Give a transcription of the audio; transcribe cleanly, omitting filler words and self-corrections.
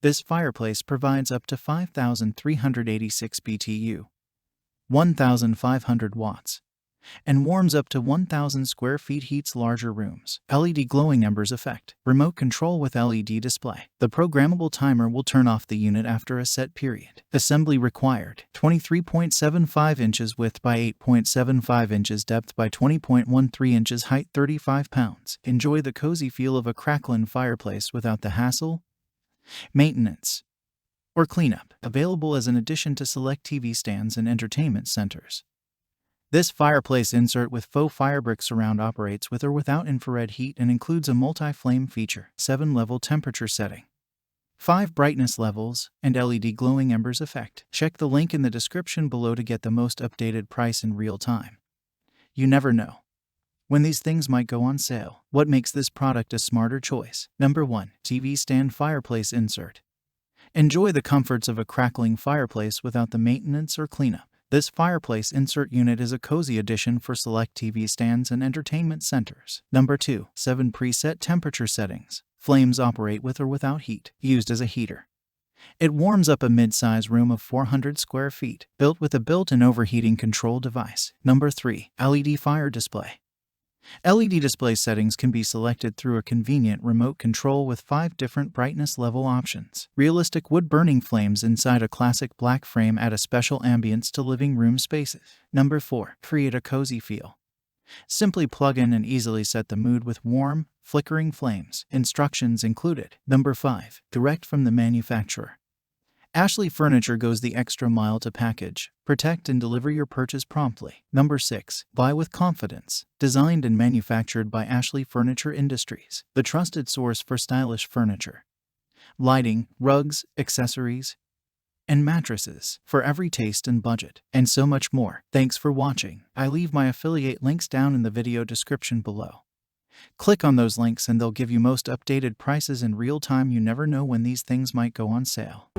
This fireplace provides up to 5,386 BTU, 1,500 watts, and warms up to 1,000 square feet, heats larger rooms. LED glowing embers effect. Remote control with LED display. The programmable timer will turn off the unit after a set period. Assembly required. 23.75 inches width by 8.75 inches depth by 20.13 inches height, 35 pounds. Enjoy the cozy feel of a crackling fireplace without the hassle, maintenance, or cleanup. Available as an addition to select TV stands and entertainment centers. This fireplace insert with faux firebrick surround operates with or without infrared heat and includes a multi-flame feature, 7-level temperature setting, 5 brightness levels, and LED glowing embers effect. Check the link in the description below to get the most updated price in real time. You never know when these things might go on sale. What makes this product a smarter choice? Number 1. TV stand fireplace insert. Enjoy the comforts of a crackling fireplace without the maintenance or cleanup. This fireplace insert unit is a cozy addition for select TV stands and entertainment centers. Number 2. 7 preset temperature settings. Flames operate with or without heat. Used as a heater. It warms up a mid-size room of 400 square feet, built with a built-in overheating control device. Number 3. LED fire display. LED display settings can be selected through a convenient remote control with 5 different brightness level options. Realistic wood-burning flames inside a classic black frame add a special ambience to living room spaces. Number 4. Create a cozy feel. Simply plug in and easily set the mood with warm, flickering flames. Instructions included. Number 5. Direct from the manufacturer. Ashley Furniture goes the extra mile to package, protect, and deliver your purchase promptly. Number 6. Buy with confidence. Designed and manufactured by Ashley Furniture Industries, the trusted source for stylish furniture, lighting, rugs, accessories, and mattresses for every taste and budget, and so much more. Thanks for watching. I leave my affiliate links down in the video description below. Click on those links and they'll give you most updated prices in real time. You never know when these things might go on sale.